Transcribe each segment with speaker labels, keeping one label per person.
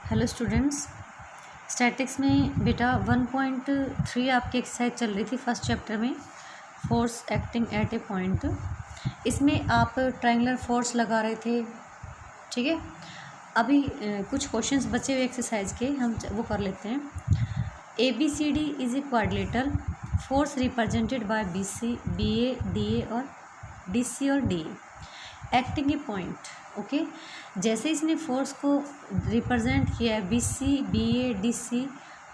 Speaker 1: Hello students, statics में बेटा 1.3 आपकी एक्सरसाइज चल रही थी फर्स्ट चैप्टर में, force acting at A point. इसमें आप ट्रायंगुलर फोर्स लगा रहे थे, ठीक है। अभी कुछ क्वेश्चंस बचे हुए एक्सरसाइज के, हम वो कर लेते हैं। ABCD is a quadrilateral force represented by BC, BA, DA और DC और DA एक्टिंग ए पॉइंट। ओके, जैसे इसने फोर्स को रिप्रेजेंट किया है BC, BA, DC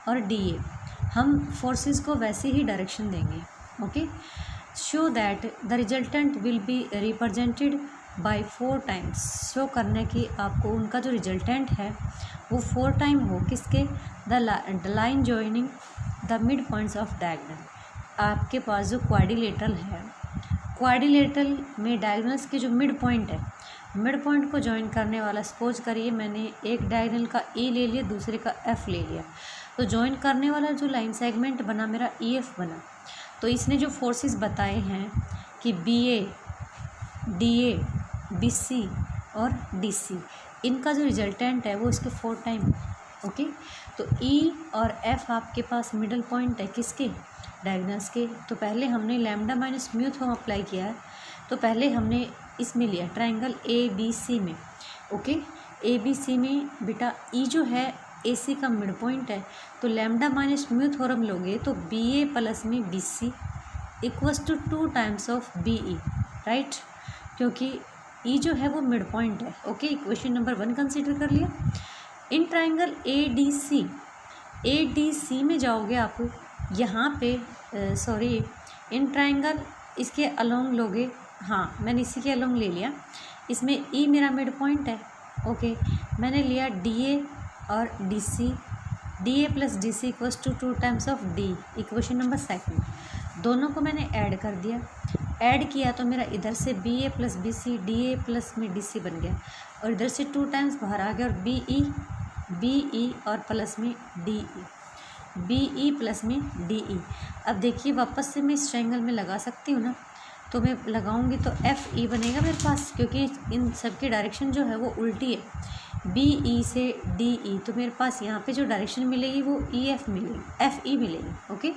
Speaker 1: और DA, हम फोर्सेस को वैसे ही डायरेक्शन देंगे। Okay, show that the resultant will be represented by 4 times. Show करने की आपको उनका जो रिजल्टेंट है वो 4 टाइम हो किसके, the line joining the mid points of diagonal. आपके पास जो क्वाड्रिलेटरल है, क्वाड्रिलेटरल में डायगोनल्स के जो मिड पॉइंट है, मिड पॉइंट को ज्वाइन करने वाला, सपोज करिए मैंने एक डायगोनल का E ले लिया, दूसरे का F ले लिया, तो ज्वाइन करने वाला जो लाइन सेगमेंट बना मेरा EF बना। तो इसने जो फोर्सेस बताए हैं कि BA, DA, BC और DC, इनका जो रिजल्टेंट है वो इसके 4 टाइम। ओके, तो E और F आपके पास मिडल पॉइंट है किसके, डायगोनल्स के। तो पहले हमने lambda minus mu theorem apply किया है, तो पहले हमने इसमें लिया ट्रायंगल ABC में। ओके, ABC में बेटा E जो है AC का मिड पॉइंट है, तो लैम्डा माइनस म्यू थ्योरम लोगे तो BA प्लस में BC equals to 2 times of BE, right, क्योंकि E जो है वो मिड पॉइंट है। ओके, इक्वेशन नंबर 1 कंसीडर कर लिया। इन ट्रायंगल ADC में जाओगे आप, यहाँ पे सॉरी, इन ट्रायंगल इसके अलोंग लोगे, हाँ मैंने इसी के अलोंग ले लिया, इसमें E मेरा मिड पॉइंट है। ओके, मैंने लिया DA और DC, DA plus DC equals to 2 times of D, equation number 2। दोनों को मैंने ऐड कर दिया, ऐड किया तो मेरा इधर से BA plus BC, DA plus में DC बन गया, और इधर से 2 टाइम्स बाहर आ गया, और BE और प्लस में DE, BE प्लस में DE। अब देखिए वापस से मैं इस ट्रायंगल में लगा सकती हूँ ना, तो मैं लगाऊंगी तो FE बनेगा मेरे पास, क्योंकि इन सब की डायरेक्शन जो है वो उल्टी है, BE से DE, तो मेरे पास यहाँ पे जो डायरेक्शन मिलेगी वो EF मिलेगी, FE मिलेगी। ओके,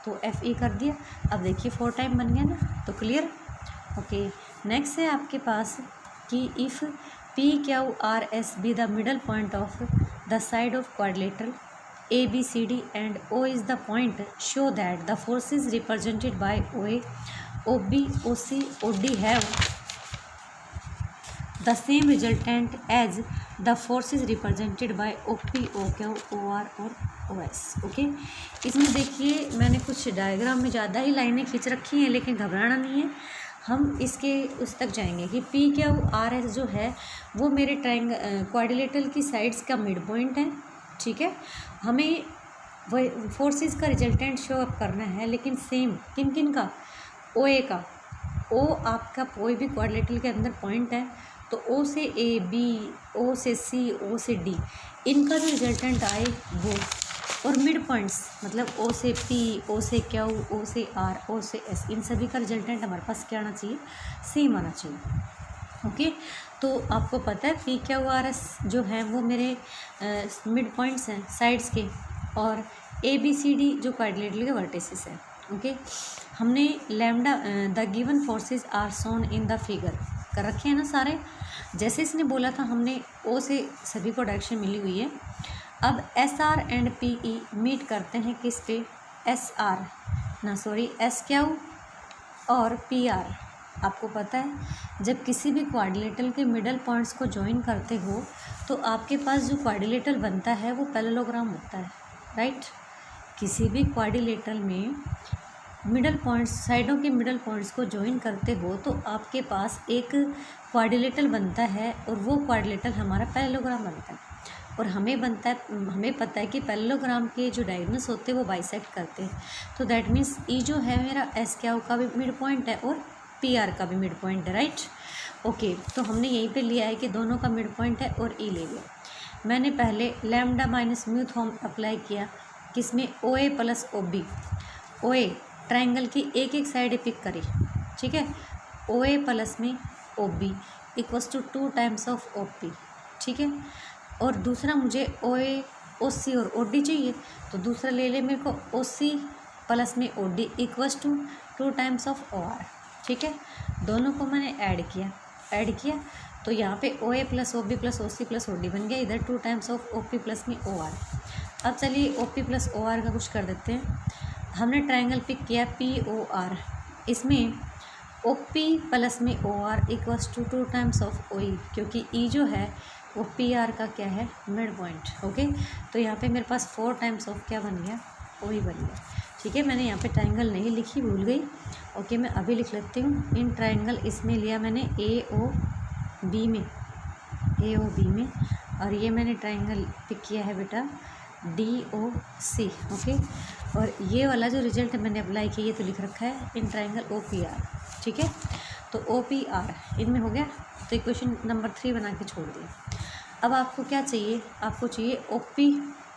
Speaker 1: तो FE कर दिया। अब देखिए 4 टाइम बन गया ना, तो क्लियर। ओके, नेक्स्ट है आपके पास कि if PQRS be the middle point of the side of quadrilateral ABCD and O is the point, show that the forces represented by OA, OB, OC, OD have the same resultant as the forces represented by OP, OQ, OR और OS। Okay, इसमें देखिए मैंने कुछ diagram में ज़्यादा ही लाइनें खींच रखी हैं, लेकिन घबराना नहीं है, हम इसके उस तक जाएंगे कि PQRS जो है वो मेरे क्वाड्रिलेटरल की साइड्स का मिड पॉइंट है, ठीक है। हमें वह फोर्सेस का रिजल्टेंट शो अप करना है, लेकिन सेम किन किन का, OA का। O आपका कोई भी क्वाड्रिलेटरल के अंदर पॉइंट है, तो O से A, B, O से C, O से D, इनका जो रिजल्टेंट आए वो, और मिड पॉइंट्स मतलब O से P, O से Q, O से R, O से S, इन सभी का रिजल्टेंट हमारे पास क्या आना चाहिए, सेम आना चाहिए। ओके, तो आपको पता है PQRS जो है वो मेरे मिड पॉइंट्स हैं साइड्स के, और ABCD जो क्वाड्रिलेटरल के वर्टिसेस हैं। ओके, हमने lambda the given forces are shown in the figure कर रखे हैं ना सारे, जैसे इसने बोला था हमने O से सभी को डायरेक्शन मिली हुई है। अब SR एंड PE मीट करते हैं किस पे, SQ और PR। आपको पता है जब किसी भी क्वाड्रिलेटरल के मिडल पॉइंट्स को ज्वाइन करते हो तो आपके पास जो क्वाड्रिलेटरल बनता है वो पैरेललोग्राम होता है, राइट। किसी भी क्वाड्रिलेटरल में मिडल पॉइंट्स, साइडों के मिडल पॉइंट्स को ज्वाइन करते हो तो आपके पास एक क्वाड्रिलेटरल बनता है, और वो क्वाड्रिलेटरल हमारा पैरेललोग्राम बनता है। और हमें पता है कि पैरेललोग्राम के जो डायगोनल्स होते हैं वो बाइसेक्ट करते हैं, तो दैट मीन्स E जो है मेरा SQ का भी मिड पॉइंट है और PR का भी मिड पॉइंट है, राइट। ओके, तो हमने यहीं पे लिया है कि दोनों का मिड पॉइंट है और E ले लिया। मैंने पहले lambda minus mu theorem apply किया, किसमें, OA plus OB। OA triangle की एक एक साइड पिक करी, ठीक है, OA प्लस में OB equals to 2 times of OP, ठीक है। और दूसरा मुझे ओ ए ओ सी और ओ डी चाहिए, तो दूसरा ले ले मेरे को ओ सी प्लस में O D equals to 2 times of O R. ठीक है, दोनों को मैंने ऐड किया तो यहाँ पे O A plus O B plus O C plus O D बन गया, इधर 2 times of O P plus में ओ आर। अब चलिए O P plus O R का कुछ कर देते हैं। हमने ट्राइंगल पिक किया पी ओ आर, इसमें ओ पी प्लस में O R equals to 2 times of O E, क्योंकि ई जो है वो पी आर का क्या है, मिड पॉइंट। ओके, तो यहाँ पे मेरे पास 4 टाइम्स ऑफ क्या बन गया, ओ ई बन गया। ठीक है, मैंने यहाँ पे ट्राइंगल नहीं लिखी, भूल गई। ओके, मैं अभी लिख लेती हूँ। इन ट्राइंगल इसमें लिया मैंने ए ओ बी में, और ये मैंने ट्राइंगल पिक किया है बेटा डी ओ सी। ओके, और ये वाला जो रिजल्ट मैंने अप्लाई किया ये तो लिख रखा है in triangle O P R. ठीक है, तो ओ पी आर इनमें हो गया, तो इक्वेशन नंबर 3 बना के छोड़ दिया। अब आपको क्या चाहिए, आपको चाहिए ओ पी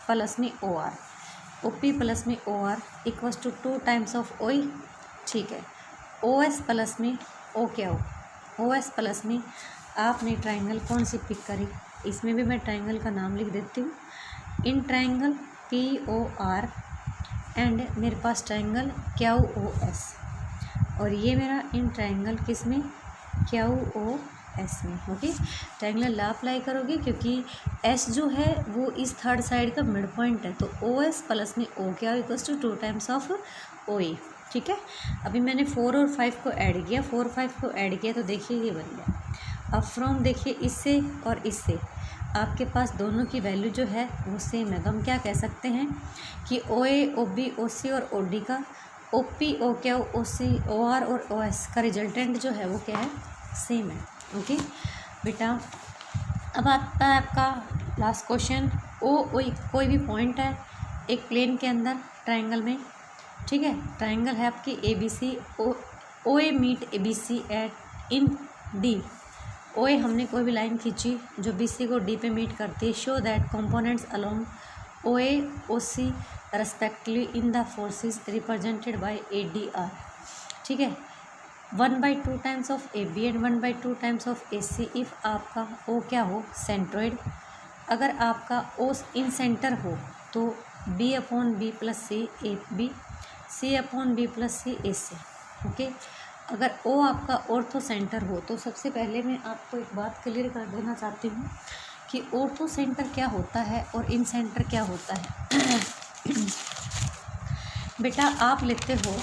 Speaker 1: प्लस में O R, O P plus में O R equals to 2 times of O E. ठीक है, ओ एस प्लस में ओ क्या हो, ओ एस प्लस में आपने ट्राइंगल कौन सी पिक करी, इसमें भी मैं ट्राइंगल का नाम लिख देती हूँ, इन triangle P O R and मेरे पास ट्राइंगल क्यू ओ एस, और ये मेरा इन ट्राइंगल किस में, क्यू ओ एस में। ओके, ट्राइंगल ला अप्लाई करोगे क्योंकि एस जो है वो इस थर्ड साइड का मिड पॉइंट है, तो ओ एस प्लस में ओ क्या equals to 2 times of O A. ठीक है, अभी मैंने 4 और 5 को ऐड किया, 4 5 को ऐड किया तो देखिए ये बन गया। अब फ्रॉम देखिए इससे और इससे आपके पास दोनों की वैल्यू जो है वो सेम है, तो हम क्या कह सकते हैं कि ओ ए ओ बी ओ सी और ओ डी का ओ पी ओ क्या ओ सी ओ आर और ओ एस का रिजल्टेंट जो है वो क्या है, सेम है। ओके बेटा, अब आता है आपका लास्ट क्वेश्चन। कोई भी पॉइंट है एक प्लेन के अंदर ट्राइंगल में। ठीक है, ट्राइंगल है आपकी A B C, O A meet A B C at in D. O A हमने कोई भी लाइन खींची जो बी सी को डी पे मीट करती है, show that components along O A O C respectively in the forces represented by A D R. ठीक है, 1/2 times of A B and 1/2 times of A C if आपका O क्या हो, centroid. अगर आपका ओ इन सेंटर हो तो B upon B plus C A B, C upon B plus C A C. Okay, अगर ओ आपका ऑर्थो सेंटर हो तो सबसे पहले मैं आपको एक बात क्लियर कर देना चाहती हूँ कि ऑर्थो सेंटर क्या होता है और इन सेंटर क्या होता है। बेटा आप लेते हो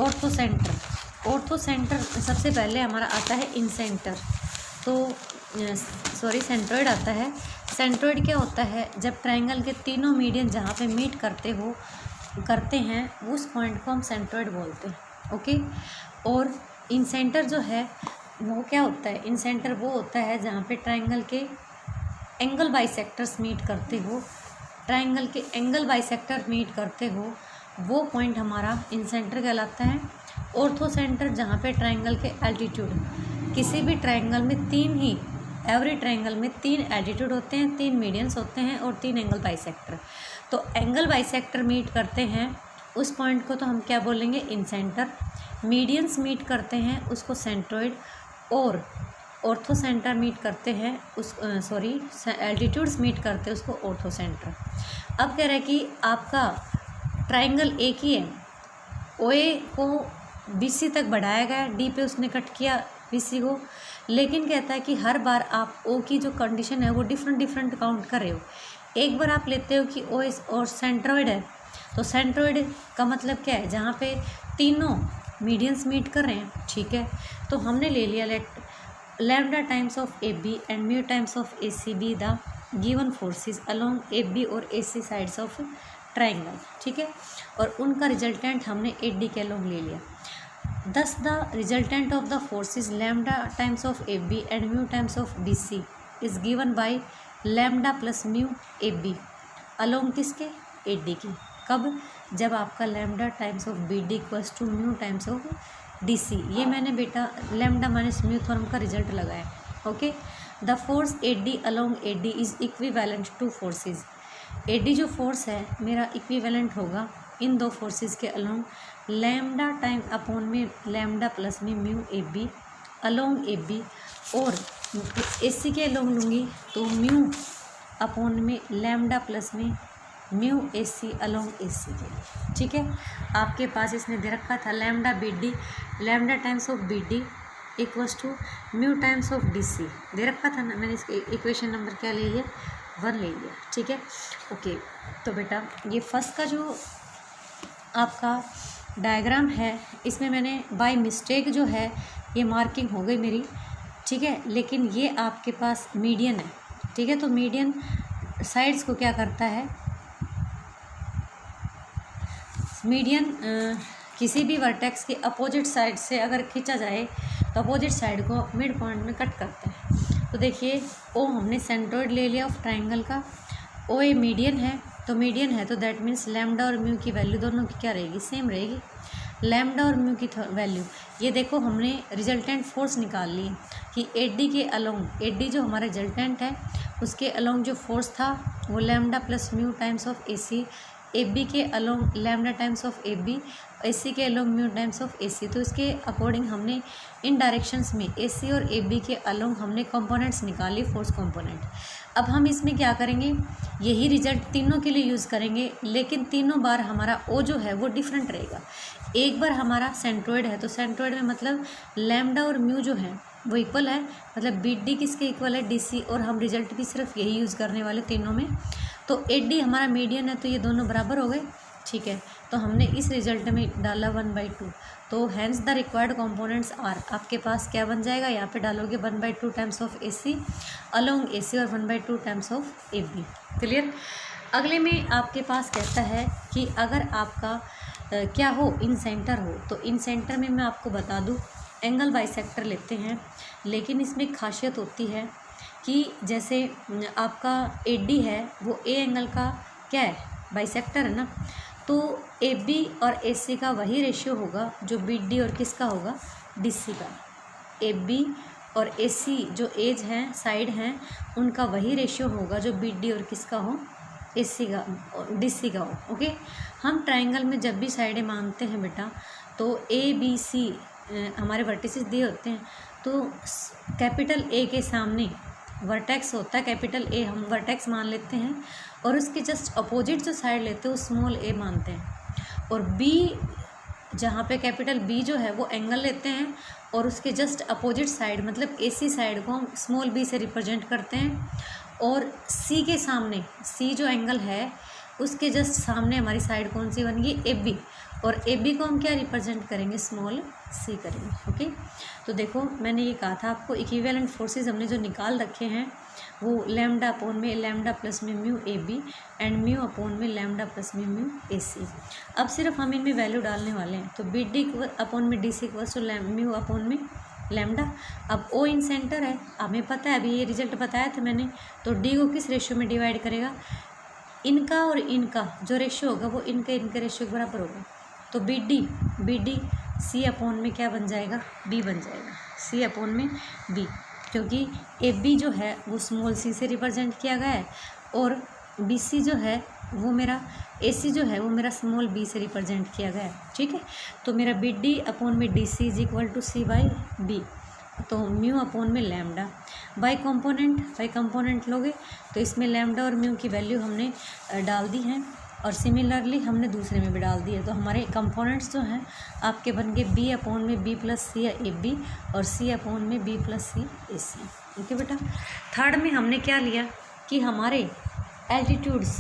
Speaker 1: ऑर्थो सेंटर, ऑर्थो सेंटर सबसे पहले हमारा आता है इन सेंटर, तो सेंट्रोइड आता है। सेंट्रोइड क्या होता है, जब ट्राइंगल के तीनों मीडियन जहाँ पे मीट करते हैं उस पॉइंट को हम सेंट्रोइड बोलते हैं। ओके, और इन सेंटर जो है वो क्या होता है, इन सेंटर वो होता है जहाँ पे ट्राइंगल के एंगल बाइसेक्टर्स मीट करते हो, ट्राइंगल के एंगल बाइसेक्टर मीट करते हो, वो पॉइंट हमारा इन सेंटर कहलाता है। ऑर्थो सेंटर जहाँ पे ट्राइंगल के एल्टीट्यूड, किसी भी ट्राइंगल में एवरी ट्राइंगल में 3 एल्टीट्यूड होते हैं, 3 मीडियंस होते हैं और 3 एंगल बाइसेक्टर। तो एंगल बाइसेक्टर मीट करते हैं उस पॉइंट को तो हम क्या बोलेंगे, इन सेंटर। मीडियंस मीट करते हैं उसको सेंट्रोइड, और ऑर्थो सेंटर मीट करते हैं एल्टीट्यूड्स मीट करते हैं उसको ऑर्थो सेंटर। अब कह रहा है कि आपका ट्राइंगल एक ही है, ओ ए को बी सी तक बढ़ाया गया, डी पे उसने कट किया बी सी को, लेकिन कहता है कि हर बार आप ओ की जो कंडीशन है वो डिफरेंट काउंट कर रहे हो। एक बार आप लेते हो कि ओ एस और सेंट्रोइड है, तो सेंट्रोइड का मतलब क्या है, जहाँ पे तीनों मीडियंस मीट कर रहे हैं। ठीक है, तो हमने ले लिया lambda times of A B and mu times of A C be the given forces along A B और A C sides of triangle. ठीक है, और उनका रिजल्टेंट हमने ए डी के अलोंग ले लिया। Thus the resultant of the forces lambda times of AB and mu times of BC is given by lambda plus mu AB along किसके, AD की। कब, जब आपका lambda times of BD equals to mu times of DC। ये मैंने बेटा lambda minus mu theorem का result लगाया। Okay, the force AD along AD is equivalent to forces. AD जो फोर्स है मेरा इक्विवेलेंट होगा इन दो फोर्सेज के अलोंग लैम्डा टाइम अपॉन में लैम्डा प्लस में mu A B along A B, और ए सी के अलोंग लूँगी तो म्यू अपॉन में लैम्डा प्लस में mu A C along A C के लिए। ठीक है, आपके पास इसने दे रखा था lambda B D, lambda times of B D equals to mu times of D C दे रखा था ना। मैंने इसके इक्वेशन नंबर क्या ले लिया, 1 ले लिया। ठीक है, ओके। तो बेटा ये फर्स्ट का जो आपका डायग्राम है, इसमें मैंने बाय मिस्टेक जो है ये मार्किंग हो गई मेरी। ठीक है, लेकिन ये आपके पास मीडियन है। ठीक है, तो मीडियन साइड्स को क्या करता है, मीडियन किसी भी वर्टेक्स के अपोजिट साइड से अगर खींचा जाए तो अपोजिट साइड को मिड पॉइंट में कट करता है। तो देखिए ओ हमने सेंट्रोइड ले लिया ऑफ ट्राइंगल का, ओ ए मीडियन है, तो मीडियन है तो दैट मीन्स लैम्डा और म्यू की वैल्यू दोनों की क्या रहेगी, सेम रहेगी। लैम्डा और म्यू की वैल्यू ये देखो हमने रिजल्टेंट फोर्स निकाल ली कि एडी के अलोंग, एडी जो हमारा रिजल्टेंट है उसके अलोंग जो फोर्स था वो lambda plus mu times of A C, A B के along lambda times of A B, A C के along mu times of A C. तो इसके अकॉर्डिंग हमने इन डायरेक्शंस में ए सी और ए बी के अलोंग हमने कंपोनेंट्स निकाली, फोर्स कंपोनेंट। अब हम इसमें क्या करेंगे, यही रिजल्ट तीनों के लिए यूज़ करेंगे, लेकिन तीनों बार हमारा ओ जो है वो डिफरेंट रहेगा। एक बार हमारा सेंट्रोइड है तो सेंट्रोइड में मतलब लैम्डा और म्यू जो है वो इक्वल है, मतलब बी डी किसके इक्वल है, डी सी, और हम रिजल्ट भी सिर्फ यही यूज़ करने वाले तीनों में। तो ए डी हमारा मीडियन है तो ये दोनों बराबर हो गए। ठीक है, तो हमने इस रिजल्ट में डाला 1/2, तो hence the required components are, आपके पास क्या बन जाएगा, यहाँ पे डालोगे 1/2 times of A C along A C और 1/2 times of A B. Clear. अगले में आपके पास कहता है कि अगर आपका क्या हो, इन सेंटर हो, तो इन सेंटर में मैं आपको बता दूँ एंगल बाइसेक्टर लेते हैं, लेकिन इसमें खासियत होती है कि जैसे आपका ए डी है वो ए एंगल का क्या है, बाइसेक्टर है ना, तो ए बी और ए सी का वही रेशियो होगा जो बी डी और किसका होगा, डी सी का। ए बी और ए सी जो एज हैं, साइड हैं, उनका वही रेशियो होगा जो बी डी और किसका हो, ए सी का, डी सी का हो। ओके, हम ट्राइंगल में जब भी साइडें मानते हैं बेटा तो ए बी सी हमारे वर्टिसेस दिए होते हैं, तो कैपिटल ए के सामने वर्टेक्स होता है, कैपिटल ए हम वर्टेक्स मान लेते हैं, और उसके जस्ट अपोजिट जो साइड लेते हैं वो स्मॉल ए मानते हैं, और बी जहाँ पे कैपिटल बी जो है वो एंगल लेते हैं, और उसके जस्ट अपोजिट साइड मतलब ए सी साइड को हम स्मॉल बी से रिप्रेजेंट करते हैं, और सी के सामने, सी जो एंगल है उसके जस्ट सामने हमारी साइड कौन सी बन गई, ए बी, और ए बी को हम क्या रिप्रेजेंट करेंगे, स्मॉल सी करेंगे। ओके, तो देखो मैंने ये कहा था आपको इक्विवेलेंट फोर्सेस हमने जो निकाल रखे हैं वो लैम्डा अपॉन में लैम्डा प्लस में mu A B and mu upon में लैम्डा प्लस में म्यू ए सी। अब सिर्फ हम इनमें वैल्यू डालने वाले हैं, तो बी डी अपॉन में D C equals to mu upon में लैम्डा। अब ओ इन सेंटर है, हमें पता है, अभी ये रिजल्ट बताया था मैंने, तो डी को किस रेशियो में डिवाइड करेगा, इनका और इनका जो रेशियो होगा वो इनके रेशियो के बराबर होगा। तो बी डी सी अपॉन में क्या बन जाएगा, बी बन जाएगा, सी अपॉन में बी, क्योंकि ए बी जो है वो स्मॉल सी से रिप्रेजेंट किया गया है, और बी सी जो है वो मेरा, ए सी जो है वो मेरा स्मॉल बी से रिप्रेजेंट किया गया है। ठीक है, तो मेरा बी डी अपॉन में D C is equal to C by B, तो म्यू अपॉन में लैम्डा बाई कंपोनेंट लोगे तो इसमें लैम्डा और म्यू की वैल्यू हमने डाल दी है, और सिमिलरली हमने दूसरे में भी डाल दी है। तो हमारे कंपोनेंट्स जो हैं आपके बन गए बी अपॉन में B plus C A B और सी अपॉन में B plus C A C. Okay बेटा, थर्ड में हमने क्या लिया कि हमारे एल्टीट्यूड्स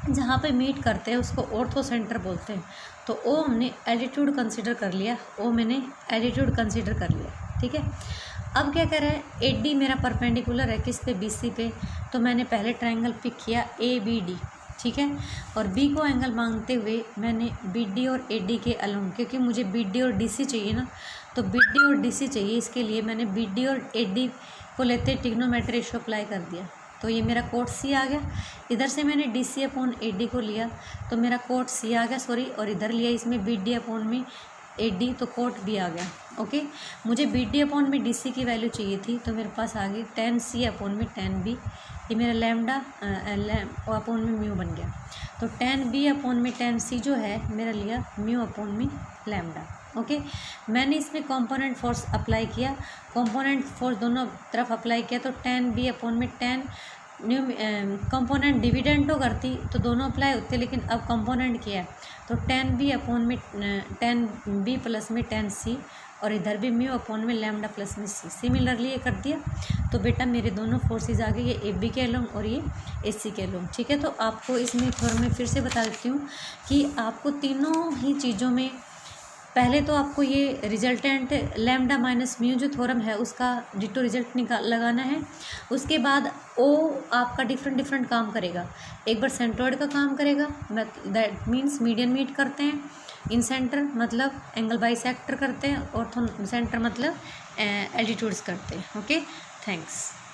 Speaker 1: जहाँ पे मीट करते हैं उसको ऑर्थो सेंटर बोलते हैं, तो ओ हमने एल्टीट्यूड कंसिडर कर लिया, ओ मैंने एल्टीट्यूड कंसिडर कर लिया। ठीक है, अब क्या कह रहा है, ए डी मेरा परपेंडिकुलर है किस पे, बी सी पे, तो मैंने पहले ट्राइंगल पिक किया ए बी डी। ठीक है, और बी को एंगल मांगते हुए मैंने बी डी और ए डी के अलोंग, क्योंकि मुझे बी डी और डी सी चाहिए ना, तो बी डी और डी सी चाहिए, इसके लिए मैंने बी डी और ए डी को लेते ट्रिग्नोमेट्री रेशियो अप्लाई कर दिया, तो ये मेरा कोट सी आ गया। इधर से मैंने D C upon A D को लिया तो मेरा कोट सी आ गया, सॉरी, और इधर लिया इसमें बी डी अपॉन में ए डी, तो कोट बी आ गया। ओके, मुझे बी डी अपॉन में डी सी की वैल्यू चाहिए थी, तो मेरे पास आ गई टेन सी अपॉन में टेन बी, ये मेरा लैम्डा अपॉन में म्यू बन गया। तो टेन बी अपॉन में टेन सी जो है मेरा लिया म्यू अपॉन में लैम्डा। ओके, मैंने इसमें कंपोनेंट फोर्स अप्लाई किया, कंपोनेंट फोर्स दोनों तरफ अप्लाई किया, तो टेन बी अपॉन में टेन न्यू कंपोनेंट डिविडेंड तो करती तो दोनों अप्लाई होते, लेकिन अब कंपोनेंट किया है तो 10b अपॉन में 10b प्लस में 10c, और इधर भी म्यू अपॉन में लैम्डा प्लस में c। सिमिलरली ये कर दिया तो बेटा मेरे दोनों फोर्सेज आ गए, ये ए बी कह लूँ और ये ए सी कह लूँ। ठीक है, तो आपको इसमें थोड़ा मैं फिर से बता देती हूँ कि आपको तीनों ही चीज़ों में पहले तो आपको ये रिजल्टेंट लैम्डा माइनस म्यू जो थ्योरम है उसका डिटो रिजल्ट लगाना है। उसके बाद ओ आपका डिफरेंट काम करेगा। एक बार सेंट्रॉइड का काम करेगा, दैट मीन्स मीडियन मीट करते हैं, इन सेंटर मतलब एंगल बाइसेक्टर करते हैं, और सेंटर मतलब एल्टीट्यूड्स करते हैं। Okay, thanks.